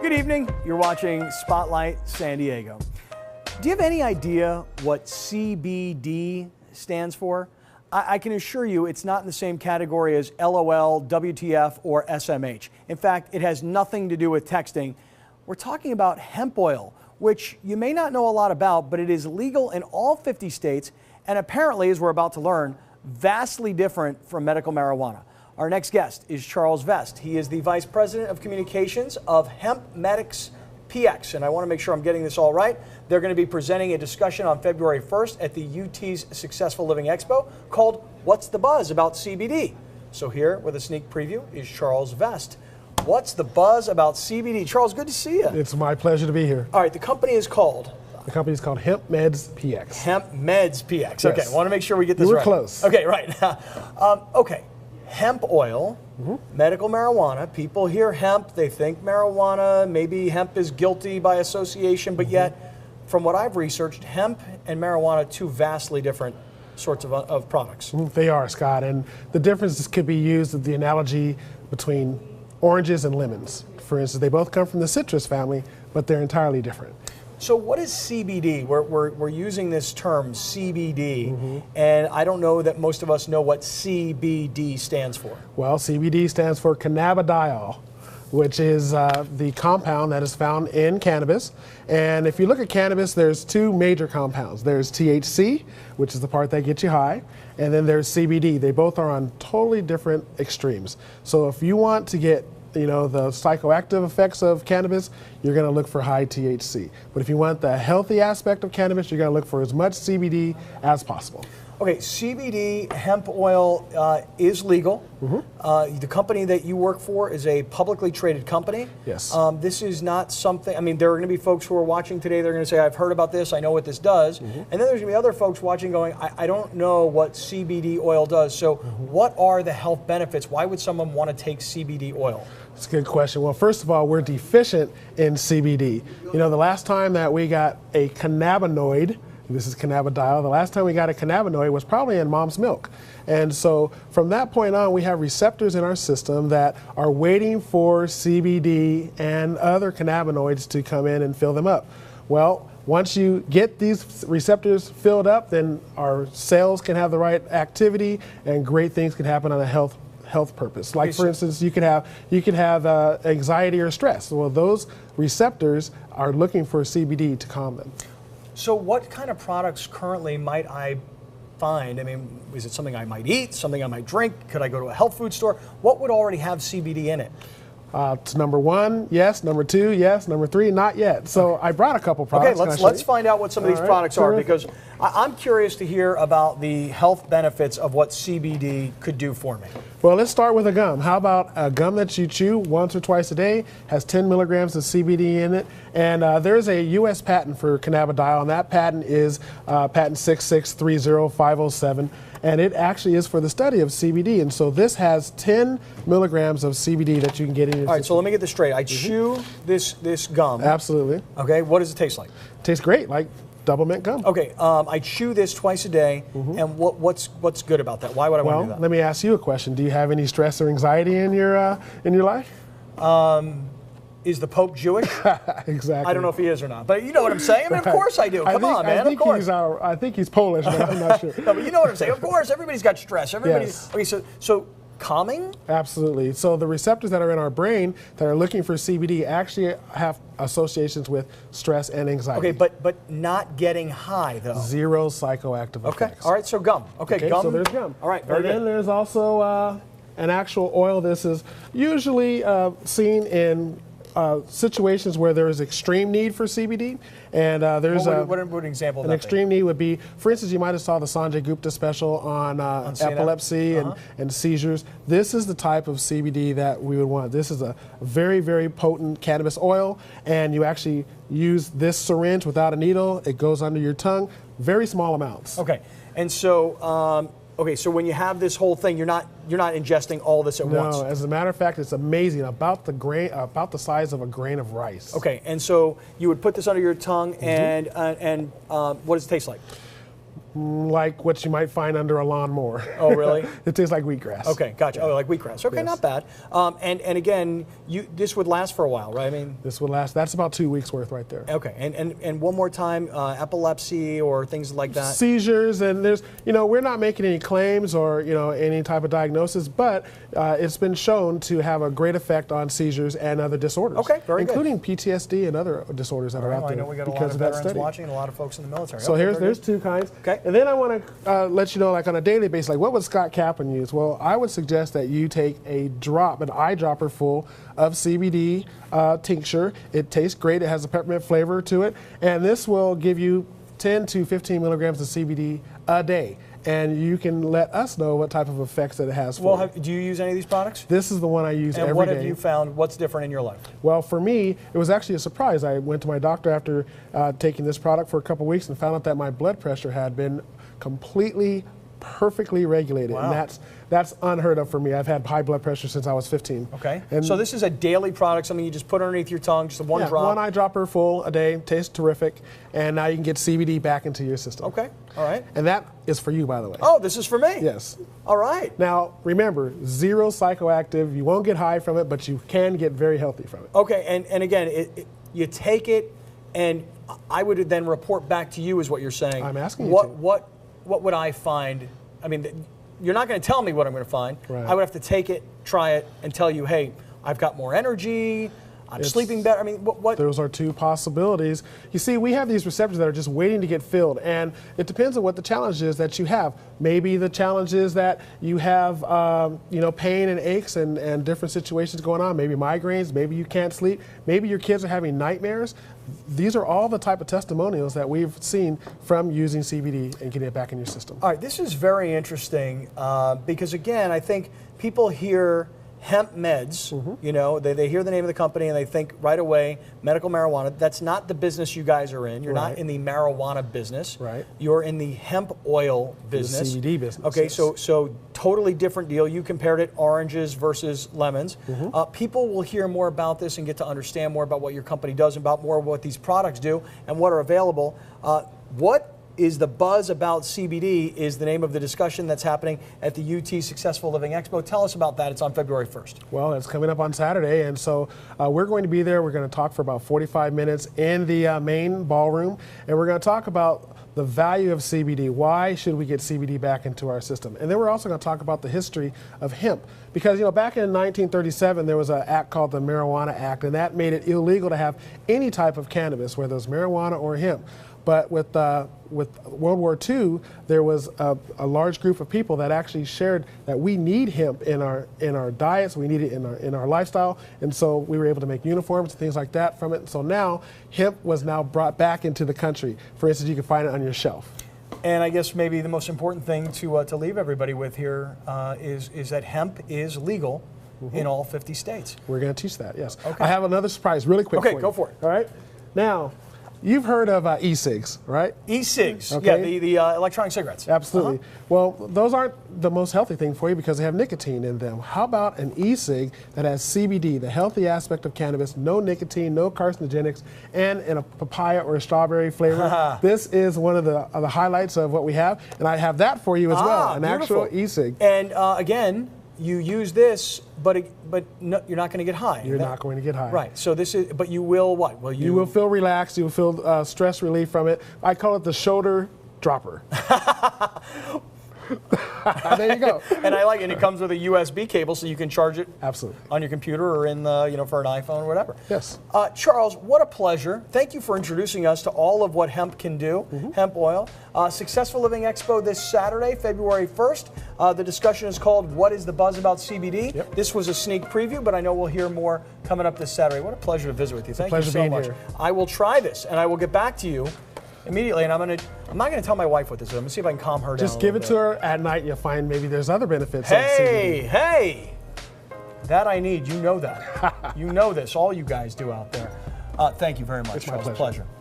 Good evening. You're watching Spotlight San Diego. Do you have any idea what CBD stands for? I can assure you it's not in the same category as LOL, WTF, or SMH. In fact, it has nothing to do with texting. We're talking about hemp oil, which you may not know a lot about, but it is legal in all 50 states and apparently, as we're about to learn, vastly different from medical marijuana. Our next guest is Charles Vest. He is the Vice President of Communications of HempMedsPX, and I want to make sure I'm getting this all right. They're going to be presenting a discussion on February 1st at the UT's Successful Living Expo called What's the Buzz About CBD? So here with a sneak preview is Charles Vest. What's the buzz about CBD? Charles, good to see you. It's my pleasure to be here. All right, the company is called? The company is called HempMedsPX. HempMedsPX. Yes. Okay, I want to make sure we get this right. You were close. Okay, right. Okay. Hemp oil, medical marijuana. People hear hemp, they think marijuana. Maybe hemp is guilty by association, but yet, from what I've researched, hemp and marijuana, two vastly different sorts of products. They are, Scott, and the differences could be used with the analogy between oranges and lemons. For instance, they both come from the citrus family, but they're entirely different. So what is CBD? We're using this term CBD, and I don't know that most of us know what CBD stands for. Well, CBD stands for cannabidiol, which is the compound that is found in cannabis. And if you look at cannabis, there's two major compounds. There's THC, which is the part that gets you high, and then there's CBD. They both are on totally different extremes. So if you want to get the psychoactive effects of cannabis, you're going to look for high THC. But if you want the healthy aspect of cannabis, you're going to look for as much CBD as possible. Okay, CBD hemp oil is legal. The company that you work for is a publicly traded company. Yes. This is not something, I mean, there are going to be folks who are watching today, they're going to say, I've heard about this, I know what this does. And then there's going to be other folks watching going, I don't know what CBD oil does. So what are the health benefits? Why would someone want to take CBD oil? That's a good question. Well, first of all, we're deficient in CBD. You know, the last time that we got a cannabinoid, this is cannabidiol. The last time we got a cannabinoid was probably in mom's milk. And so from that point on, we have receptors in our system that are waiting for CBD and other cannabinoids to come in and fill them up. Well, once you get these receptors filled up, then our cells can have the right activity and great things can happen on a health purpose. Like, for instance, you could have anxiety or stress. Well, those receptors are looking for CBD to calm them. So what kind of products currently might I find? I mean, is it something I might eat, something I might drink? Could I go to a health food store? What would already have CBD in it? It's number one, yes. Number two, yes. Number three, not yet. So I brought a couple products. Okay, let's find out what some of these products are, because I'm curious to hear about the health benefits of what CBD could do for me. Well, let's start with a gum. How about a gum that you chew once or twice a day, has 10 milligrams of CBD in it, and there's a U.S. patent for cannabidiol, and that patent is patent 6630507. And it actually is for the study of CBD. And so this has 10 milligrams of CBD that you can get in your system. All right, so let me get this straight. I chew this gum. Absolutely. Okay, what does it taste like? It tastes great, like double mint gum. Okay, I chew this twice a day, and what's good about that? Why would I want to do that? Well, let me ask you a question. Do you have any stress or anxiety in your life? Is the Pope Jewish? Exactly. I don't know if he is or not, but you know what I'm saying. I mean, of course I do. Come on, man. Of course. I think he's Polish, but I'm not sure. No, but you know what I'm saying. Of course, everybody's got stress. Everybody's okay. So calming. Absolutely. So the receptors that are in our brain that are looking for CBD actually have associations with stress and anxiety. Okay, but not getting high though. Zero psychoactive effects. All right. So gum. Okay, gum. So there's gum. All right. Very good. And then there's also an actual oil. This is usually seen in situations where there is extreme need for CBD, and there's what an example of an extreme need would be, for instance, you might have saw the Sanjay Gupta special on epilepsy and seizures. This is the type of CBD that we would want. This is a very, very potent cannabis oil, and you actually use this syringe without a needle. It goes under your tongue, very small amounts. Okay, and so okay, so when you have this whole thing, you're not ingesting all this at once. No, as a matter of fact, it's amazing. About the size of a grain of rice. Okay, and so you would put this under your tongue, and what does it taste like? Like what you might find under a lawnmower. Oh, really? It tastes like wheatgrass. Okay, gotcha. Yeah. Oh, like wheatgrass. Okay, Yes. not bad. And again, this would last for a while, right? I mean, This would last, that's about 2 weeks worth right there. okay. And one more time, epilepsy or things like that. Seizures, and there's, we're not making any claims or, any type of diagnosis, but it's been shown to have a great effect on seizures and other disorders. Okay, very good. including PTSD and other disorders that are out I there know we got a lot because of of that veterans study. watching and a lot of folks in the military. So Okay, there's 2 kinds. Okay. And then I want to let you know, like on a daily basis, like what would Scott Kaplan use? Well, I would suggest that you take an eyedropper full of CBD tincture. It tastes great. It has a peppermint flavor to it. And this will give you 10 to 15 milligrams of CBD a day. And you can let us know what type of effects that it has for you. Do you use any of these products? This is the one I use every day. And what have you found? What's different in your life? Well, for me, it was actually a surprise. I went to my doctor after taking this product for a couple weeks and found out that my blood pressure had been completely, perfectly regulated. Wow. And that's unheard of for me. I've had high blood pressure since I was 15. Okay. And So this is a daily product, something you just put underneath your tongue, just one yeah, drop. one eyedropper full a day, tastes terrific, and now you can get CBD back into your system. Okay. All right. And that is for you, by the way. Oh, this is for me. Yes. All right. Now, remember, zero psychoactive. You won't get high from it, but you can get very healthy from it. Okay. And again, you take it, and I would then report back to you, is what you're saying. I'm asking you to. What would I find? I mean, you're not going to tell me what I'm going to find. Right. I would have to take it, try it, and tell you, hey, I've got more energy. I'm sleeping better. I mean, what? Those are 2 possibilities. You see, we have these receptors that are just waiting to get filled, and it depends on what the challenge is that you have. Maybe the challenge is that you have, pain and aches and different situations going on. Maybe migraines. Maybe you can't sleep. Maybe your kids are having nightmares. These are all the type of testimonials that we've seen from using CBD and getting it back in your system. All right, this is very interesting because, again, I think people hear hemp meds, they hear the name of the company and they think right away medical marijuana. That's not the business you guys are in. You're not in the marijuana business. Right. You're in the hemp oil business. The CBD business. Okay, yes. so totally different deal. You compared it oranges versus lemons. People will hear more about this and get to understand more about what your company does, about more of what these products do and what are available. What is the buzz about CBD is the name of the discussion that's happening at the UT Successful Living Expo. Tell us about that. It's on February 1st. Well, it's coming up on Saturday, and so we're going to be there. We're going to talk for about 45 minutes in the main ballroom, and we're going to talk about the value of CBD. Why should we get CBD back into our system? And then we're also going to talk about the history of hemp. Because, back in 1937, there was an act called the Marijuana Act, and that made it illegal to have any type of cannabis, whether it's marijuana or hemp. But with World War II, there was a large group of people that actually shared that we need hemp in our diets, we need it in our lifestyle, and so we were able to make uniforms and things like that from it. So now hemp was now brought back into the country. For instance, you can find it on your shelf. And I guess maybe the most important thing to leave everybody with here is that hemp is legal in all 50 states. We're going to teach that, yes. Okay. I have another surprise really quick for you. Okay, go for it. All right. Now, you've heard of e-cigs, right? E-cigs, Okay. yeah, the electronic cigarettes. Absolutely. Well, those aren't the most healthy thing for you because they have nicotine in them. How about an e-cig that has CBD, the healthy aspect of cannabis, no nicotine, no carcinogenics, and in a papaya or a strawberry flavor? This is one of the highlights of what we have, and I have that for you as well, an beautiful. actual e-cig. And again, you use this, but no, you're not going to get high. You're not going to get high. Right. So this is, but you will what? Well, you will feel relaxed. You will feel stress relief from it. I call it the shoulder dropper. There you go. And I like it. And it comes with a USB cable, so you can charge it Absolutely on your computer or in the, for an iPhone or whatever. Yes. Charles, what a pleasure. Thank you for introducing us to all of what hemp can do, hemp oil. Successful Living Expo this Saturday, February 1st. The discussion is called What is the Buzz About CBD? Yep. This was a sneak preview, but I know we'll hear more coming up this Saturday. What a pleasure to visit with you. Thank you so much. Here. I will try this, and I will get back to you immediately, and I'm not going to tell my wife what this is. I'm going to see if I can calm her down. Just give it to her at night. You'll find maybe there's other benefits. Hey, that I need. You know that. You know this. All you guys do out there. Thank you very much. It's my Charles. pleasure. Pleasure.